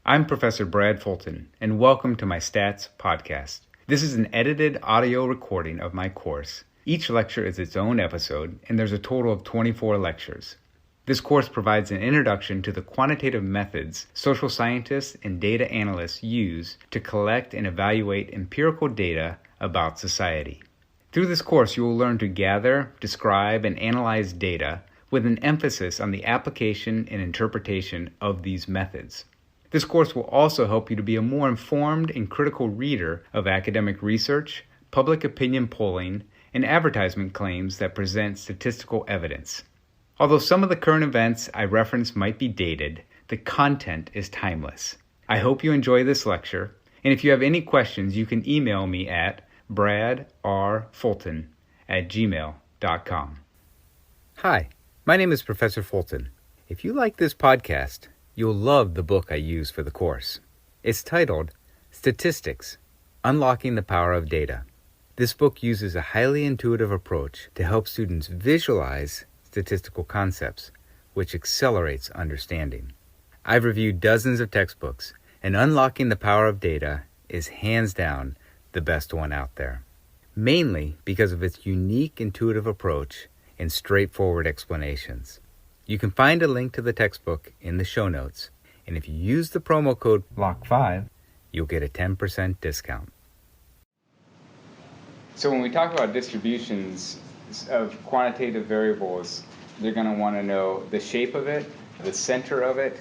I'm Professor Brad Fulton, and welcome to my Stats podcast. This is an edited audio recording of my course. Each lecture is its own episode, and there's a total of 24 lectures. This course provides an introduction to the quantitative methods social scientists and data analysts use to collect and evaluate empirical data about society. Through this course, you will learn to gather, describe, and analyze data with an emphasis on the application and interpretation of these methods. This course will also help you to be a more informed and critical reader of academic research, public opinion polling, and advertisement claims that present statistical evidence. Although some of the current events I reference might be dated, the content is timeless. I hope you enjoy this lecture, and if you have any questions, you can email me at bradrfulton@gmail.com. Hi, my name is Professor Fulton. If you like this podcast, you'll love the book I use for the course. It's titled Statistics, Unlocking the Power of Data. This book uses a highly intuitive approach to help students visualize statistical concepts, which accelerates understanding. I've reviewed dozens of textbooks, and Unlocking the Power of Data is hands down the best one out there, mainly because of its unique intuitive approach and straightforward explanations. You can find a link to the textbook in the show notes, and if you use the promo code BLOCK5, you'll get a 10% discount. So when we talk about distributions of quantitative variables, they're going to want to know the shape of it, the center of it,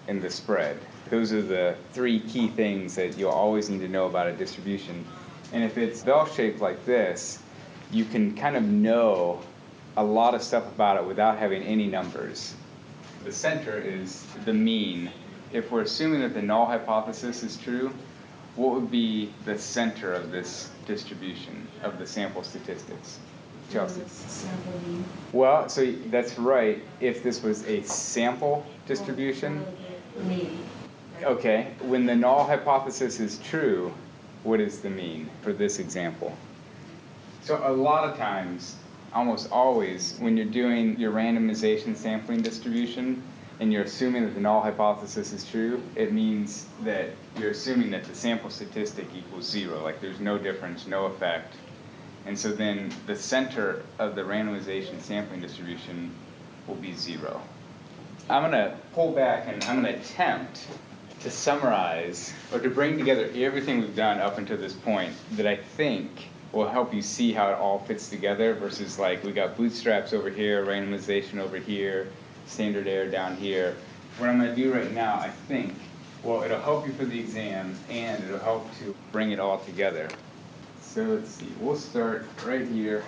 and the spread. Those are the three key things that you'll always need to know about a distribution. And if it's bell-shaped like this, you can kind of know a lot of stuff about it without having any numbers. The center is the mean. If we're assuming that the null hypothesis is true, what would be the center of this distribution of the sample statistics? Chelsea? Sample mean. Well, so that's right. If this was a sample distribution, Mean. okay. When the null hypothesis is true, what is the mean for this example? So a lot of times, almost always, when you're doing your randomization sampling distribution and you're assuming that the null hypothesis is true, it means that you're assuming that the sample statistic equals 0, like there's no difference, no effect. And so then the center of the randomization sampling distribution will be 0. I'm going to pull back and I'm going to attempt to summarize or to bring together everything we've done up until this point that I think will help you see how it all fits together versus like we got bootstraps over here, randomization over here, standard error down here. What I'm going to do right now, I think, well, it'll help you for the exam and it'll help to bring it all together. So let's see, we'll start right here.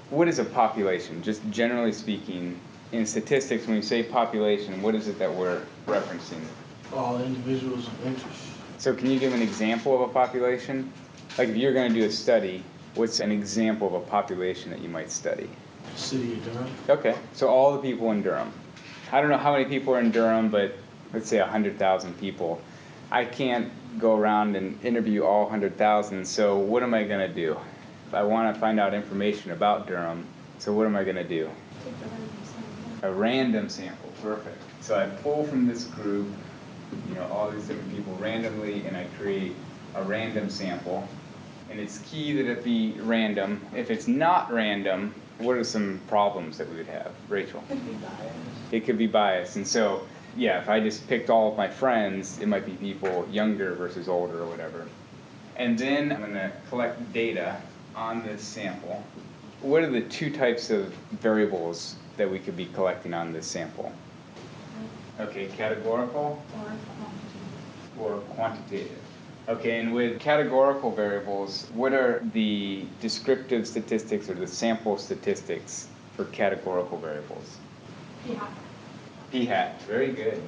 What is a population? Just generally speaking, in statistics, when we say population, what is it that we're referencing? All individuals of interest. So can you give an example of a population? Like if you're going to do a study, what's an example of a population that you might study? City of Durham. Okay, so all the people in Durham. I don't know how many people are in Durham, but let's say 100,000 people. I can't go around and interview all 100,000, so what am I going to do? I want to find out information about Durham, so what am I going to do? A random sample, perfect. So I pull from this group, all these different people randomly, and I create a random sample. And it's key that it be random. If it's not random, what are some problems that we would have? Rachel? Could be biased. It could be biased. And so, yeah, if I just picked all of my friends, it might be people younger versus older or whatever. And then I'm going to collect data on this sample. What are the two types of variables that we could be collecting on this sample? Okay, categorical or quantitative. Okay, and with categorical variables, what are the descriptive statistics or the sample statistics for categorical variables? P-hat, very good.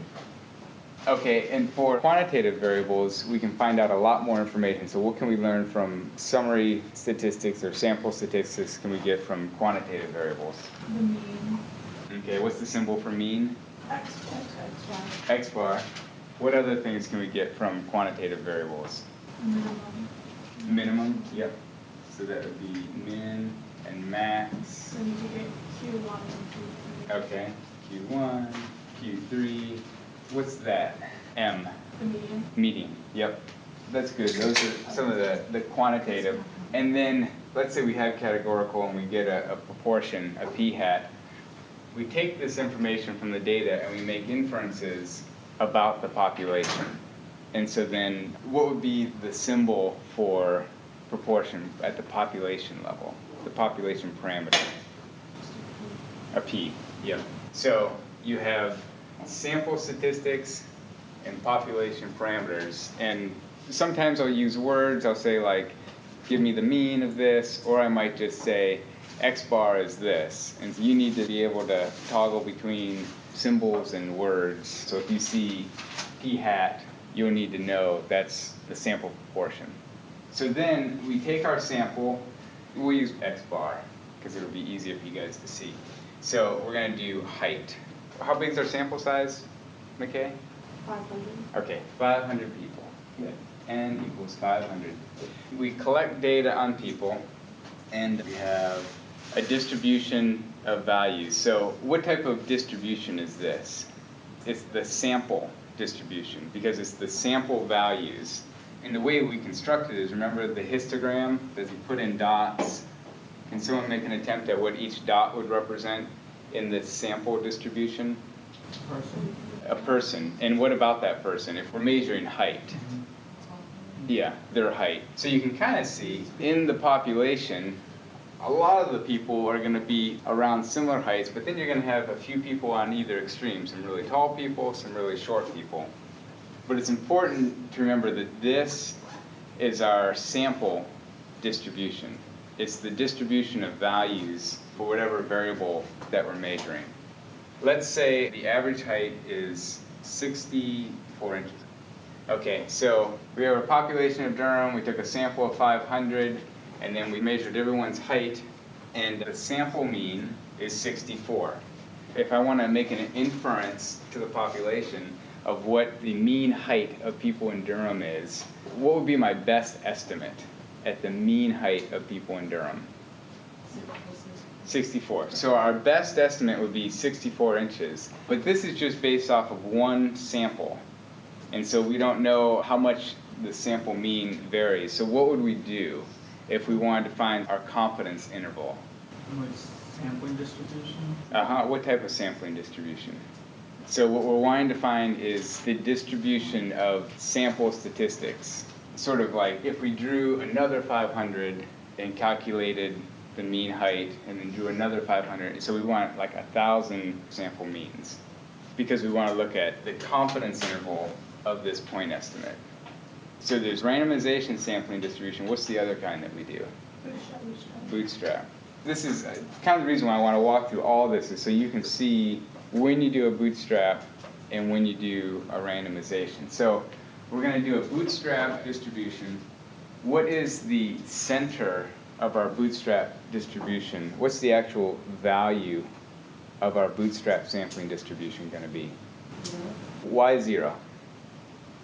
Okay, and for quantitative variables, we can find out a lot more information. So what can we learn from summary statistics or sample statistics can we get from quantitative variables? The mean. Okay, what's the symbol for mean? X bar. X bar. What other things can we get from quantitative variables? Minimum. Minimum, yep. So that would be min and max. So you could get Q1 and Q3. Okay, Q1, Q3. What's that? M. The median. Median, yep. That's good. Those are some of the quantitative. And then let's say we have categorical and we get a proportion, a p hat. We take this information from the data and we make inferences about the population. And so then what would be the symbol for proportion at the population level, the population parameter? A p, yep. So you have sample statistics and population parameters. And sometimes I'll use words. I'll say like, give me the mean of this, or I might just say X bar is this. And so you need to be able to toggle between symbols and words. So if you see p hat, you'll need to know that's the sample proportion. So then we take our sample, we'll use X bar because it'll be easier for you guys to see. So we're going to do height. How big is our sample size, McKay? 500. Okay, 500 people. Good. N equals 500. We collect data on people, and we have a distribution of values. So what type of distribution is this? It's the sample distribution, because it's the sample values. And the way we construct it is, remember the histogram that you put in dots? Can someone make an attempt at what each dot would represent in the sample distribution? Person. A person. And what about that person? If we're measuring height, yeah, their height. So you can kind of see in the population, a lot of the people are going to be around similar heights, but then you're going to have a few people on either extreme, some really tall people, some really short people. But it's important to remember that this is our sample distribution. It's the distribution of values for whatever variable that we're measuring. Let's say the average height is 64 inches. Okay, so we have a population of Durham, we took a sample of 500, and then we measured everyone's height, and the sample mean is 64. If I want to make an inference to the population of what the mean height of people in Durham is, what would be my best estimate at the mean height of people in Durham? 64. So our best estimate would be 64 inches, but this is just based off of one sample. And so we don't know how much the sample mean varies. So what would we do if we wanted to find our confidence interval? Sampling distribution? What type of sampling distribution? So what we're wanting to find is the distribution of sample statistics. Sort of like if we drew another 500 and calculated the mean height, and then drew another 500. So we want like 1,000 sample means, because we want to look at the confidence interval of this point estimate. So there's randomization sampling distribution. What's the other kind that we do? Bootstrap. This is kind of the reason why I want to walk through all this, is so you can see when you do a bootstrap and when you do a randomization. So we're going to do a bootstrap distribution. What is the center of our bootstrap distribution? What's the actual value of our bootstrap sampling distribution going to be? Why 0?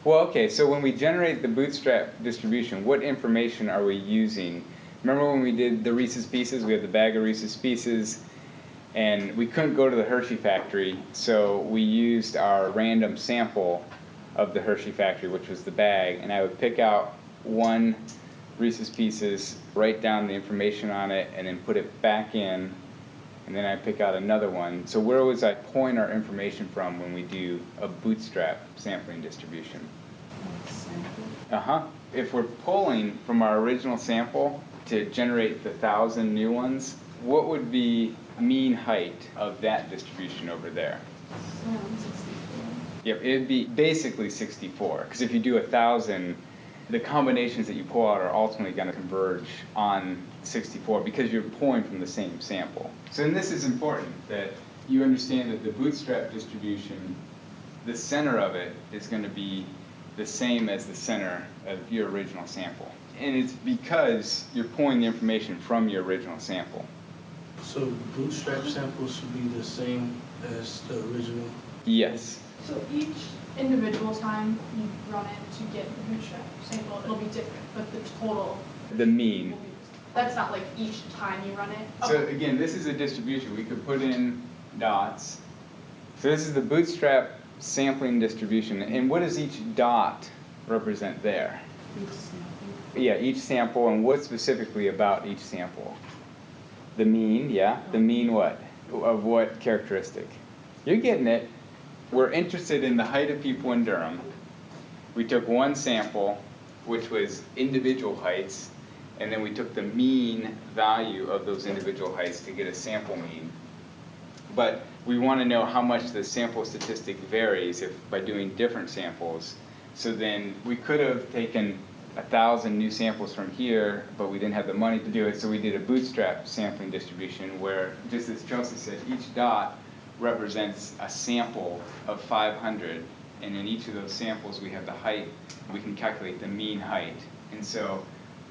Well, okay, so when we generate the bootstrap distribution, what information are we using? Remember when we did the Reese's Pieces? We had the bag of Reese's Pieces, and we couldn't go to the Hershey factory, so we used our random sample of the Hershey factory, which was the bag, and I would pick out one Reese's Pieces, write down the information on it, and then put it back in, and then I pick out another one. So where was I pulling our information from when we do a bootstrap sampling distribution? If we're pulling from our original sample to generate the 1,000 new ones, what would be mean height of that distribution over there? 64. Yep, it'd be basically 64, because if you do 1,000, the combinations that you pull out are ultimately going to converge on 64 because you're pulling from the same sample. So and this is important, that you understand that the bootstrap distribution, the center of it is going to be the same as the center of your original sample. And it's because you're pulling the information from your original sample. So bootstrap samples should be the same as the original? Yes. So each individual time you run it to get the bootstrap sample, it'll be different, but the total The mean. will be, that's not like each time you run it. So again, this is a distribution. We could put in dots. So this is the bootstrap sampling distribution. And what does each dot represent there? Each sample. Yeah, each sample, and what specifically about each sample? The mean, yeah. The mean what? Of what characteristic? You're getting it. We're interested in the height of people in Durham. We took one sample, which was individual heights, and then we took the mean value of those individual heights to get a sample mean. But we want to know how much the sample statistic varies by doing different samples. So then we could have taken 1,000 new samples from here, but we didn't have the money to do it, so we did a bootstrap sampling distribution where, just as Chelsea said, each dot represents a sample of 500, and in each of those samples we have the height. We can calculate the mean height. And so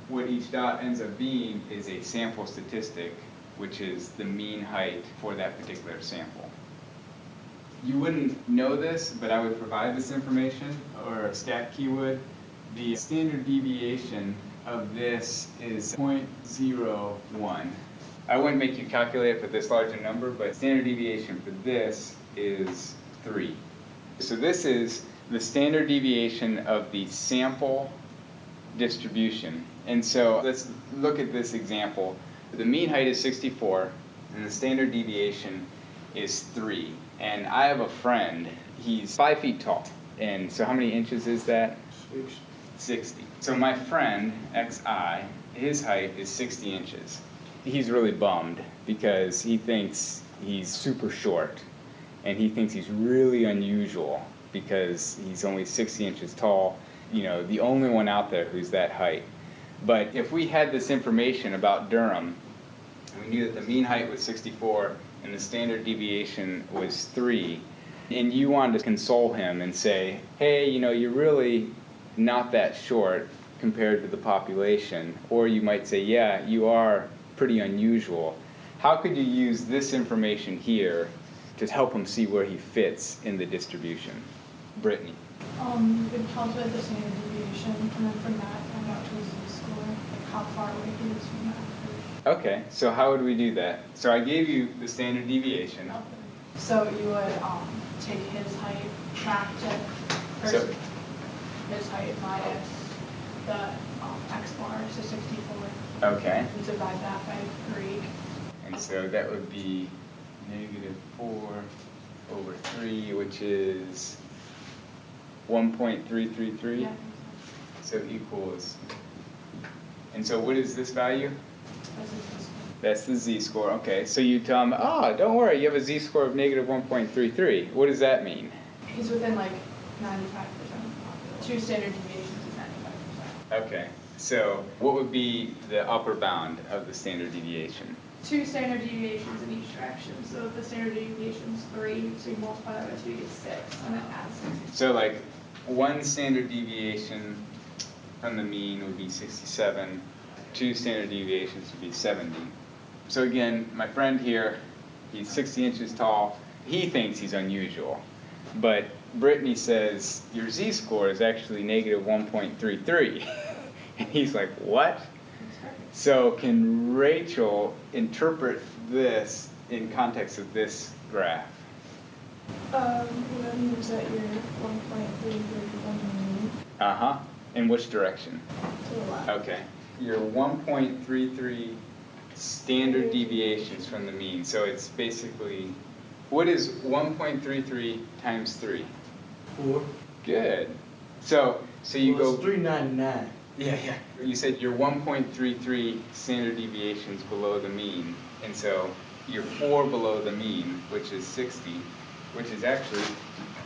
what each dot ends up being is a sample statistic, which is the mean height for that particular sample. You wouldn't know this, but I would provide this information, or a stat key would. The standard deviation of this is 0.01. I wouldn't make you calculate it for this large a number, but standard deviation for this is 3. So this is the standard deviation of the sample distribution. And so let's look at this example. The mean height is 64, and the standard deviation is 3. And I have a friend, he's 5 feet tall. And so how many inches is that? 60. So my friend, XI, his height is 60 inches. He's really bummed because he thinks he's super short, and he thinks he's really unusual because he's only 60 inches tall, you know, the only one out there who's that height. But if we had this information about Durham, and we knew that the mean height was 64 and the standard deviation was 3, and you wanted to console him and say, hey, you know, you're really not that short compared to the population, or you might say, yeah, you are pretty unusual. How could you use this information here to help him see where he fits in the distribution? Brittany. You could calculate the standard deviation, and then from that find out his z-score, like how far away he is from the average. Okay, so how would we do that? So I gave you the standard deviation. So you would take his height, subtract it, So- his height minus the x bar, so 64, Okay, and divide that by 3. and so that would be -4 over 3, which is 1.333. Yeah, So equals, and so what is this value? that's his z-score. That's the z-score. Okay, so you tell him, don't worry, you have a z-score of -1.33. What does that mean? He's within like 95% of the population. 2 standard deviations is 95%. Okay, so what would be the upper bound of the standard deviation? 2 standard deviations in each direction. So if the standard deviation is 3, so you multiply that by 2, you get 6, and then add 6. So like 1 standard deviation from the mean would be 67, 2 standard deviations would be 70. So again, my friend here, he's 60 inches tall. He thinks he's unusual, but Brittany says your z-score is actually -1.33. And he's like, what? So can Rachel interpret this in context of this graph? That means that you're 1.33 from the mean Uh-huh. In which direction? to the left. Okay. You're 1.33 standard deviations from the mean. So it's basically, what is 1.33 times 3? 4. Good. So you Well, go. it's 399. Yeah. You said you're 1.33 standard deviations below the mean, and so you're 4 below the mean, which is 60, which is actually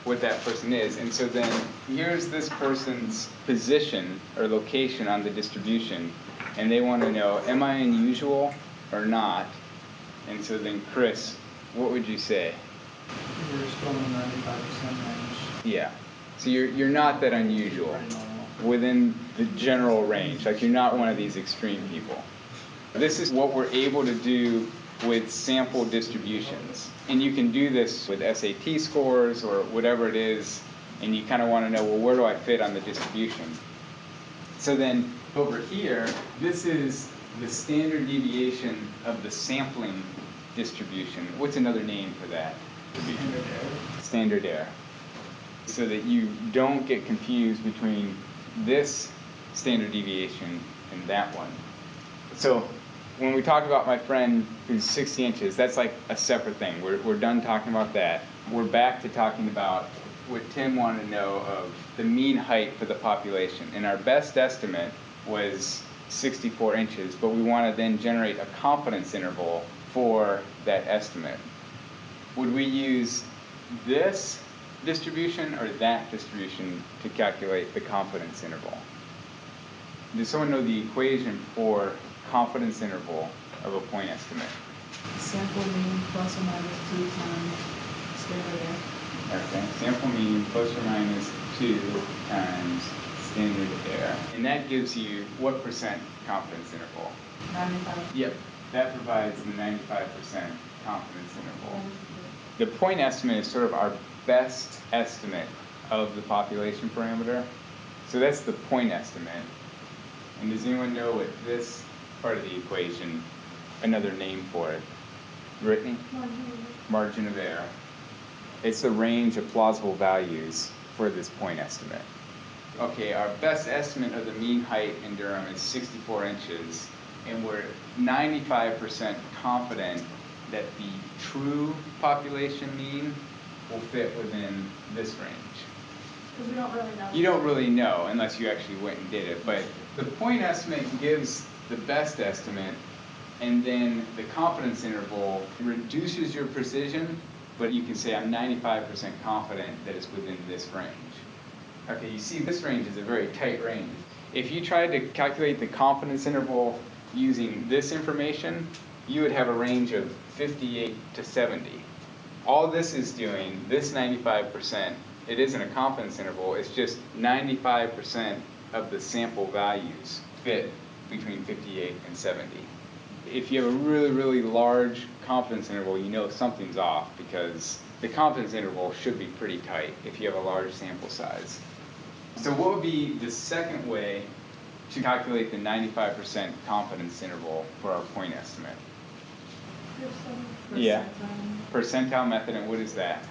what that person is. And so then here's this person's position or location on the distribution, and they want to know, am I unusual or not? And so then Chris, what would you say? You're still in the 95% range. Yeah. So you're not that unusual Pretty normal. within the general range. Like you're not one of these extreme people. This is what we're able to do with sample distributions. And you can do this with SAT scores or whatever it is, and you kind of want to know, well, where do I fit on the distribution? So then over here, this is the standard deviation of the sampling distribution. What's another name for that? Standard error. Standard error. so that you don't get confused between this standard deviation and that one. So when we talk about my friend who's 60 inches, that's like a separate thing. We're done talking about that. We're back to talking about what Tim wanted to know of the mean height for the population. And our best estimate was 64 inches, but we want to then generate a confidence interval for that estimate. Would we use this distribution or that distribution to calculate the confidence interval? Does someone know the equation for confidence interval of a point estimate? Sample mean plus or minus 2 times standard error. Okay, sample mean plus or minus 2 times standard error. And that gives you what percent confidence interval? 95. Yep, that provides the 95% confidence interval. The point estimate is sort of our best estimate of the population parameter. So that's the point estimate. And does anyone know what this part of the equation, another name for it? Brittany? Margin of error. It's the range of plausible values for this point estimate. Okay, our best estimate of the mean height in Durham is 64 inches, and we're 95% confident that the true population mean will fit within this range. Because we don't really know. You don't really know unless you actually went and did it, but the point estimate gives the best estimate, and then the confidence interval reduces your precision, but you can say I'm 95% confident that it's within this range. Okay, you see this range is a very tight range. If you tried to calculate the confidence interval using this information, you would have a range of 58 to 70. All this is doing, this 95%, it isn't a confidence interval, it's just 95% of the sample values fit between 58 and 70. If you have a really, really large confidence interval, you know something's off because the confidence interval should be pretty tight if you have a large sample size. So what would be the second way to calculate the 95% confidence interval for our point estimate? Yeah, percentile method, and what is that?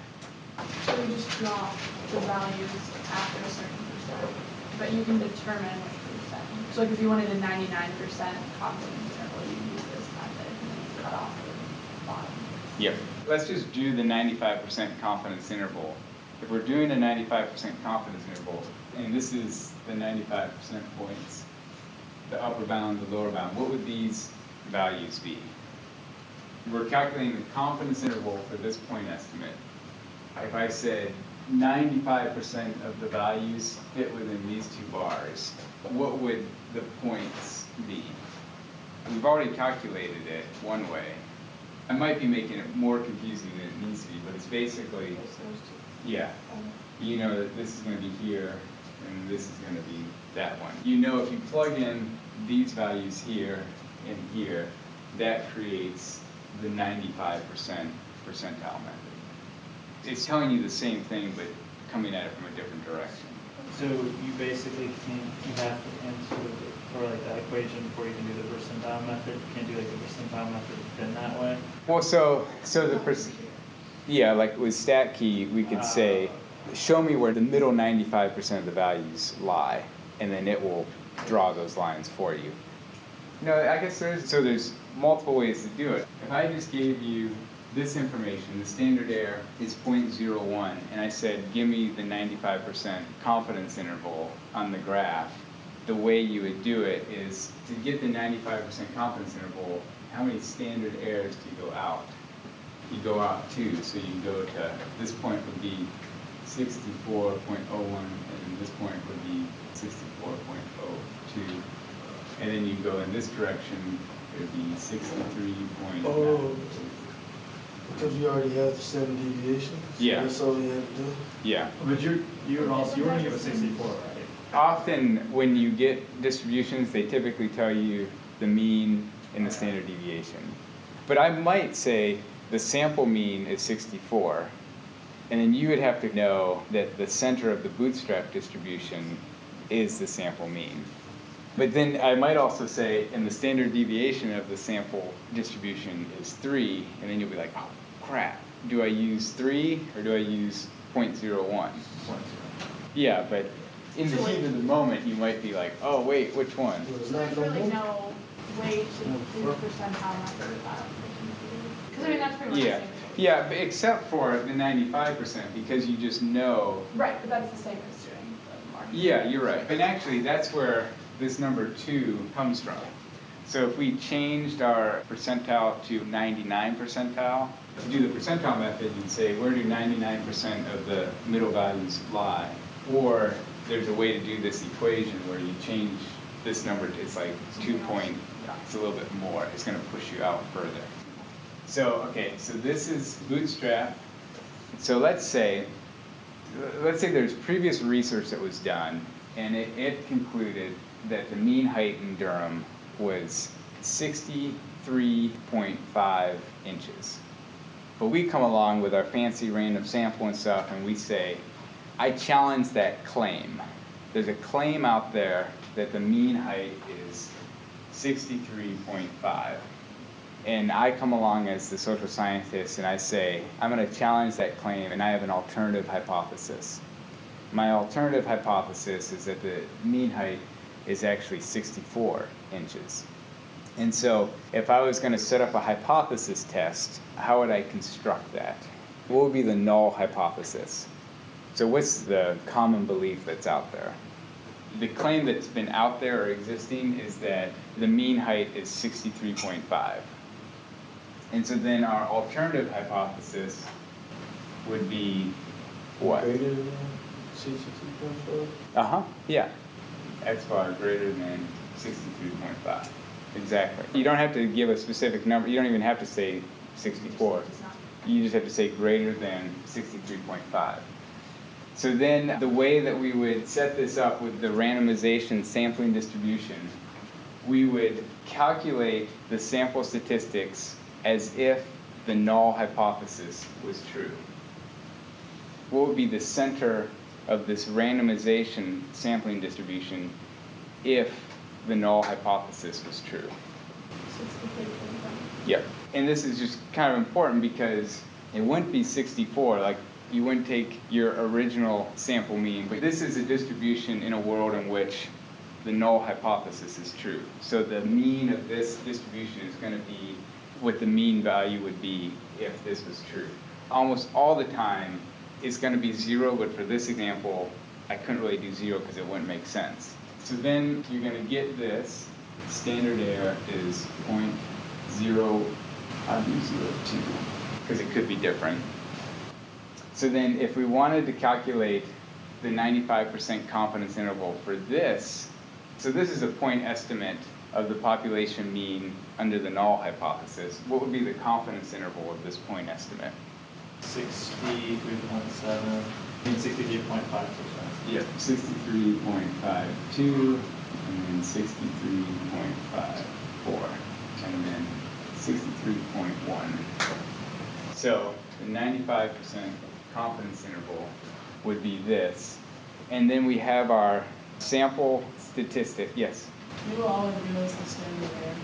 So you just drop the values after a certain percent, but you can determine which percent. So like if you wanted a 99% confidence interval, you use this method and then you cut off the bottom. Yep. Let's just do the 95% confidence interval. If we're doing a 95% confidence interval, and this is the 95% points, the upper bound, the lower bound, what would these values be? We're calculating the confidence interval for this point estimate. If I said 95% of the values fit within these two bars, what would the points be? We've already calculated it one way. I might be making it more confusing than it needs to be, but it's basically, yeah, you know that this is going to be here, and this is going to be that one. You know if you plug in these values here and here, that creates the 95% percentile method. It's telling you the same thing, but coming at it from a different direction. So you basically can't, you have to answer for like that equation before you can do the percentile method. You can't do like the percentile method in that way. Well, so the yeah, like with stat key, we could say, show me where the middle 95% of the values lie, and then it will draw those lines for you. No, I guess there's multiple ways to do it. If I just gave you this information, the standard error is 0.01, and I said, give me the 95% confidence interval on the graph, the way you would do it is to get the 95% confidence interval, how many standard errors do you go out? You go out 2, so you go to, this point would be 64.01, and this point would be 64.02. And then you go in this direction, it would be 63.9. Oh, because you already have the 7 deviations? Yeah. That's all you have to do? Yeah. But you were going to give a 64, right? Often when you get distributions, they typically tell you the mean and the standard deviation. But I might say the sample mean is 64, and then you would have to know that the center of the bootstrap distribution is the sample mean. But then I might also say, and the standard deviation of the sample distribution is 3, and then you'll be like, oh crap, do I use 3 or do I use 0.01? Yeah, but in the So heat of the moment, you might be like, oh, wait, which one? Well, it's So there's not no really more. no way to do the percentile method without the computer. Because I mean, that's pretty much the Yeah, same as what yeah, but except for the 95%, because you just know. Right, but that's the same as doing the market. Yeah, you're right. And actually, that's where this number 2 comes from. So if we changed our percentile to 99 percentile, to do the percentile method, you'd say, where do 99% of the middle values lie? Or there's a way to do this equation where you change this number to, it's like 2 point, it's a little bit more. It's going to push you out further. So, okay, so this is bootstrap. So let's say there's previous research that was done, and it concluded that the mean height in Durham was 63.5 inches. But we come along with our fancy random sample and stuff, and we say, I challenge that claim. There's a claim out there that the mean height is 63.5. And I come along as the social scientist and I say, I'm going to challenge that claim, and I have an alternative hypothesis. My alternative hypothesis is that the mean height is actually 64 inches. And so if I was going to set up a hypothesis test, how would I construct that? What would be the null hypothesis? So what's the common belief that's out there? The claim that's been out there or existing is that the mean height is 63.5. And so then our alternative hypothesis would be what? Greater than 62.5? Uh-huh, yeah. X bar greater than 63.5. Exactly. You don't have to give a specific number. You don't even have to say 64. You just have to say greater than 63.5. So then the way that we would set this up with the randomization sampling distribution, we would calculate the sample statistics as if the null hypothesis was true. What would be the center of this randomization sampling distribution if the null hypothesis was true? 63.5. Yep. And this is just kind of important because it wouldn't be 64, like you wouldn't take your original sample mean, but this is a distribution in a world in which the null hypothesis is true. So the mean of this distribution is going to be what the mean value would be if this was true. Almost all the time it's going to be 0, but for this example I couldn't really do 0 because it wouldn't make sense. So then you're going to get this. Standard error is 0.0, I'll do 0.2 because it could be different. So then if we wanted to calculate the 95% confidence interval for this, so this is a point estimate of the population mean under the null hypothesis. What would be the confidence interval of this point estimate? 63.7, and 63.5%. Yep, 63.52, and then 63.54, and then 63.1. So the 95% confidence interval would be this. And then we have our sample statistic. Yes? We will always realize the standard error.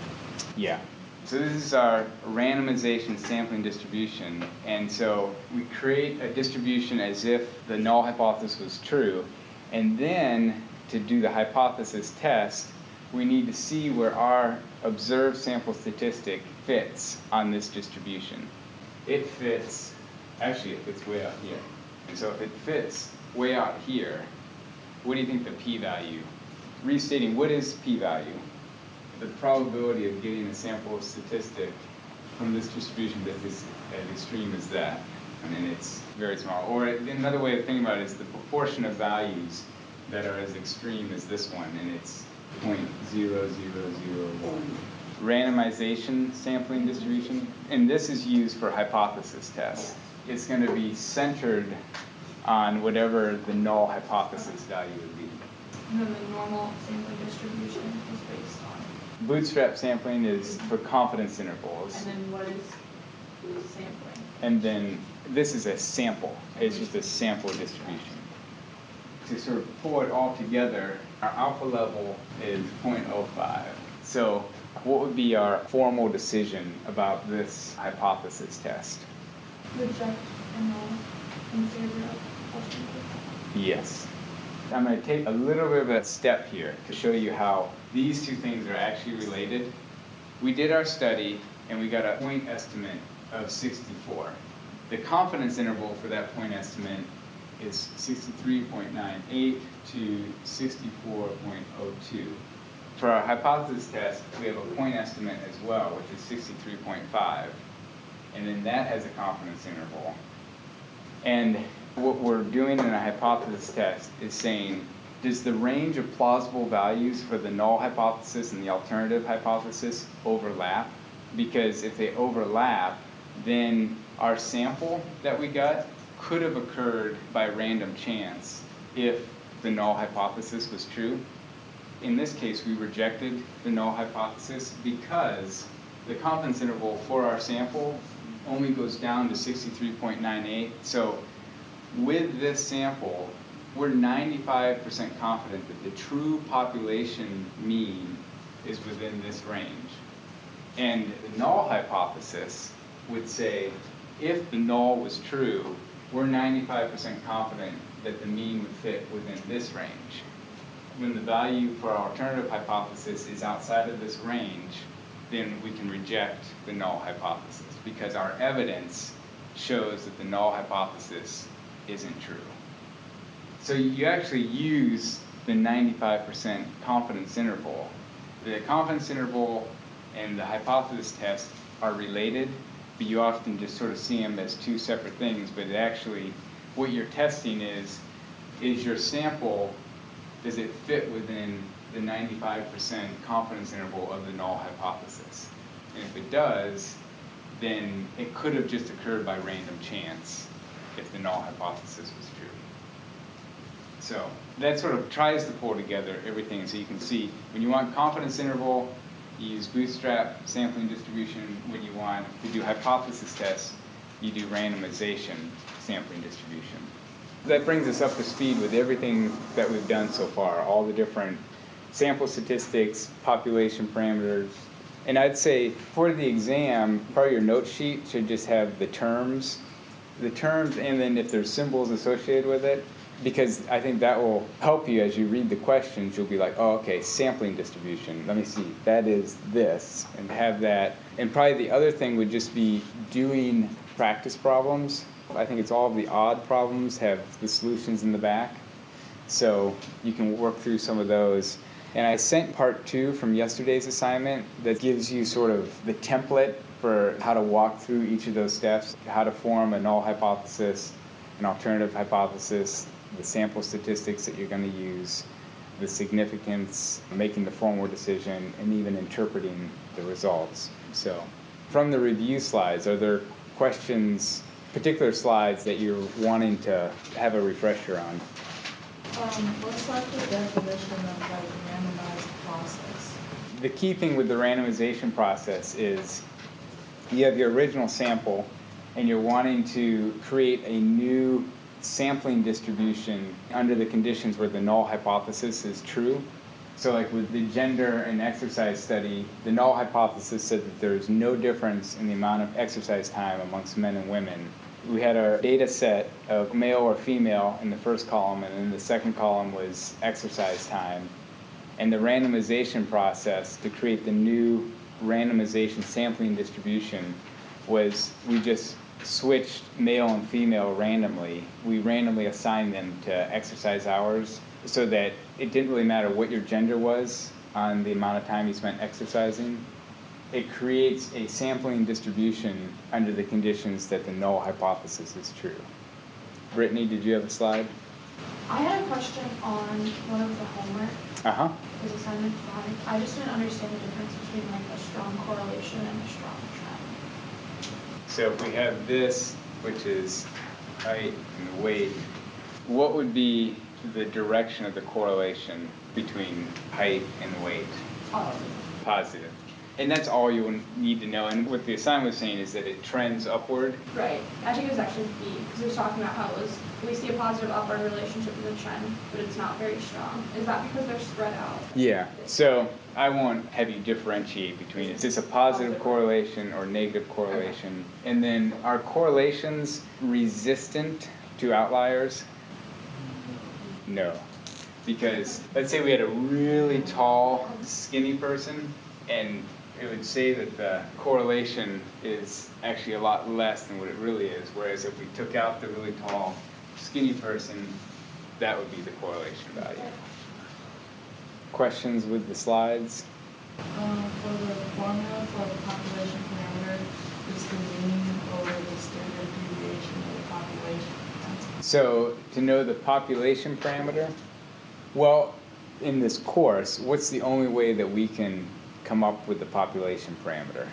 Yeah. So this is our randomization sampling distribution. And so we create a distribution as if the null hypothesis was true. And then to do the hypothesis test, we need to see where our observed sample statistic fits on this distribution. It fits, actually it fits way out here. And so if it fits way out here, what do you think the p-value? Restating, what is p-value? The probability of getting a sample statistic from this distribution that is as extreme as that. I mean, it's very small. Or another way of thinking about it is the proportion of values that are as extreme as this one, and it's 0.0001. Randomization sampling distribution, and this is used for hypothesis tests. It's going to be centered on whatever the null hypothesis value would be. And then the normal sampling distribution is based on. Bootstrap sampling is for confidence intervals. And then what is sampling? And then this is a sample. It's just a sample distribution. To sort of pull it all together, our alpha level is 0.05. So what would be our formal decision about this hypothesis test? Reject and null in favor of alternative. Yes. I'm going to take a little bit of a step here to show you how these two things are actually related. We did our study and we got a point estimate of 64. The confidence interval for that point estimate is 63.98 to 64.02. For our hypothesis test, we have a point estimate as well, which is 63.5. And then that has a confidence interval. And what we're doing in a hypothesis test is saying, does the range of plausible values for the null hypothesis and the alternative hypothesis overlap? Because if they overlap, then our sample that we got could have occurred by random chance if the null hypothesis was true. In this case, we rejected the null hypothesis because the confidence interval for our sample only goes down to 63.98. So with this sample, we're 95% confident that the true population mean is within this range. And the null hypothesis would say, if the null was true, we're 95% confident that the mean would fit within this range. When the value for our alternative hypothesis is outside of this range, then we can reject the null hypothesis because our evidence shows that the null hypothesis isn't true. So you actually use the 95% confidence interval. The confidence interval and the hypothesis test are related, but you often just sort of see them as two separate things, but actually what you're testing is your sample, does it fit within the 95% confidence interval of the null hypothesis? And if it does, then it could have just occurred by random chance if the null hypothesis was true. So that sort of tries to pull together everything. So you can see when you want confidence interval, you use bootstrap sampling distribution. When you want to do hypothesis tests, you do randomization sampling distribution. That brings us up to speed with everything that we've done so far, all the different sample statistics, population parameters. And I'd say for the exam, part of your note sheet should just have the terms, and then if there's symbols associated with it, because I think that will help you as you read the questions. You'll be like, oh, okay, sampling distribution. Let me see, that is this, and have that. And probably the other thing would just be doing practice problems. I think it's all of the odd problems have the solutions in the back. So you can work through some of those. And I sent part 2 from yesterday's assignment that gives you sort of the template for how to walk through each of those steps, how to form a null hypothesis, an alternative hypothesis, the sample statistics that you're going to use, the significance, making the formal decision, and even interpreting the results. So from the review slides, are there questions, particular slides that you're wanting to have a refresher on? What's like the definition of like randomized process? The key thing with the randomization process is you have your original sample and you're wanting to create a new sampling distribution under the conditions where the null hypothesis is true. So like with the gender and exercise study, the null hypothesis said that there's no difference in the amount of exercise time amongst men and women. We had our data set of male or female in the first column, and then the second column was exercise time. And the randomization process to create the new randomization sampling distribution was we just switched male and female randomly. We randomly assigned them to exercise hours so that it didn't really matter what your gender was on the amount of time you spent exercising. It creates a sampling distribution under the conditions that the null hypothesis is true. Brittany, did you have a slide? I had a question on one of the homework. His assignment 5. I just didn't understand the difference between like a strong correlation and a strong trend. So if we have this, which is height and weight, what would be the direction of the correlation between height and weight? Positive. Positive. And that's all you need to know. And what the assignment was saying is that it trends upward. Right. I think it was actually B, because it was talking about how it was, we see a positive upward relationship with the trend, but it's not very strong. Is that because they're spread out? Yeah. So I won't have you differentiate between is this a positive correlation or negative correlation. Okay. And then are correlations resistant to outliers? No. Because let's say we had a really tall, skinny person, and it would say that the correlation is actually a lot less than what it really is. Whereas if we took out the really tall, skinny person, that would be the correlation value. Questions with the slides? For the formula for the population parameter, is the mean or the standard deviation of the population? So to know the population parameter, well, in this course, what's the only way that we can come up with the population parameter?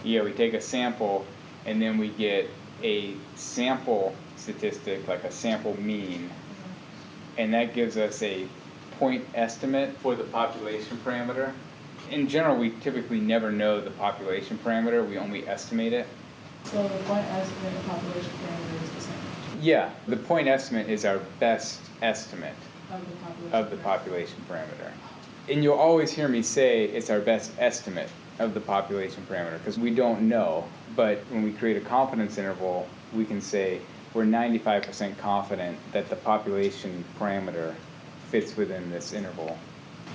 Yeah, we take a sample and then we get a sample statistic, like a sample mean, and that gives us a point estimate for the population parameter. In general, we typically never know the population parameter, we only estimate it. So the point estimate of population parameter is the same Yeah, the point estimate is our best estimate of the population of the population parameter. And you'll always hear me say it's our best estimate of the population parameter because we don't know. But when we create a confidence interval, we can say we're 95% confident that the population parameter fits within this interval.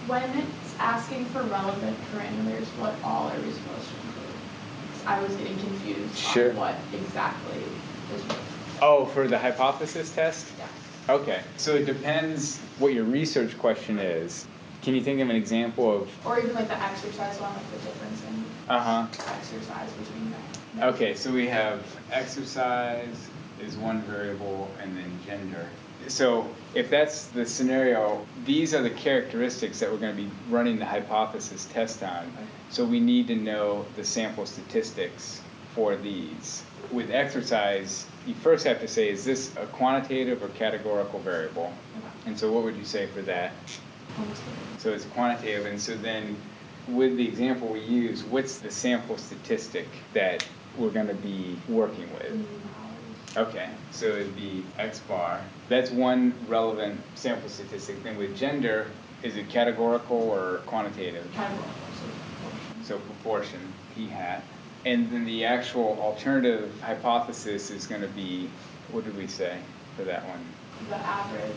When it's asking for relevant parameters, what all are we supposed to include? 'Cause I was getting confused Sure. on what exactly is what. Oh, for the hypothesis test? Yeah. Okay, so it depends what your research question is. Can you think of an example of? Or even like the exercise one, like the difference in exercise between that. Okay, so we have exercise is one variable and then gender. So if that's the scenario, these are the characteristics that we're going to be running the hypothesis test on. So we need to know the sample statistics for these. With exercise, you first have to say, is this a quantitative or categorical variable? And so what would you say for that? So it's quantitative, and so then with the example we use, what's the sample statistic that we're going to be working with? Okay, so it'd be X bar. That's one relevant sample statistic. Then with gender, is it categorical or quantitative? Categorical. So proportion, P hat. And then the actual alternative hypothesis is going to be, what did we say for that one? The average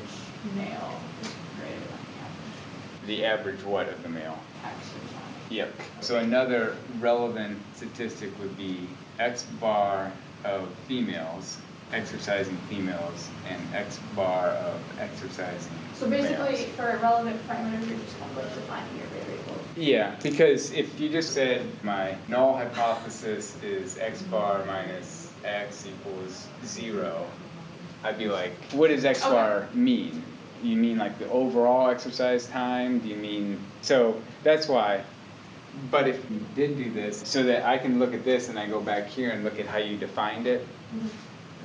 male is greater than the average The average what of the male? exercise. Yep. So another relevant statistic would be X bar of females, exercising females, and X bar of exercising So basically, males. for a relevant parameter, you're just kind of like defining your variable. Yeah, because if you just said my null hypothesis is X bar minus X equals 0, I'd be like, what does X bar mean? You mean like the overall exercise time? Do you mean, so that's why. But if you did do this, so that I can look at this and I go back here and look at how you defined it,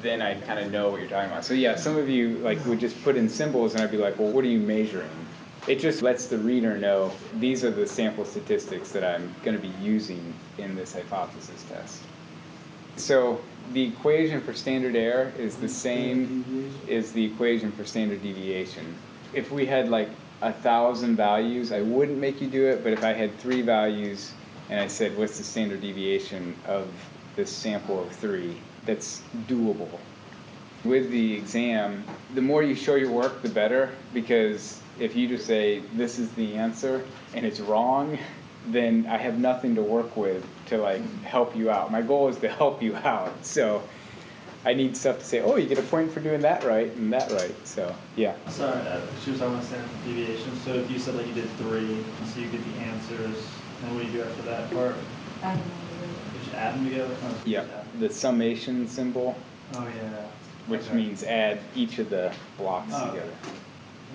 then I kind of know what you're talking about. So yeah, some of you like would just put in symbols and I'd be like, well, what are you measuring? It just lets the reader know these are the sample statistics that I'm going to be using in this hypothesis test. So the equation for standard error is the same as the equation for standard deviation. If we had like 1,000 values, I wouldn't make you do it, but if I had 3 values and I said, what's the standard deviation of this sample of 3, that's doable. With the exam, the more you show your work, the better, because if you just say, this is the answer, and it's wrong, then I have nothing to work with to like help you out. My goal is to help you out, so I need stuff to say, oh, you get a point for doing that right and that right, so yeah. Sorry, she was talking about standard deviation. So if you said like you did 3, so you get the answers, and what do you do after that part? add them together. You just add them together? Oh, so you Yeah, just add them. the summation symbol, Oh, yeah. which Okay. means add each of the blocks Oh, together. okay.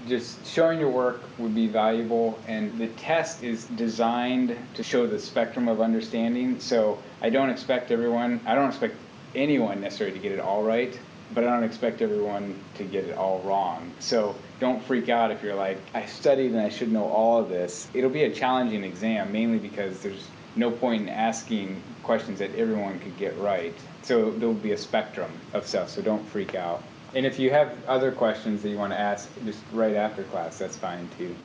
Just showing your work would be valuable, and the test is designed to show the spectrum of understanding, so I don't expect anyone necessarily to get it all right, but I don't expect everyone to get it all wrong. So don't freak out if you're like, I studied and I should know all of this. It'll be a challenging exam, mainly because there's no point in asking questions that everyone could get right. So there'll be a spectrum of stuff, so don't freak out. And if you have other questions that you want to ask just right after class, that's fine too.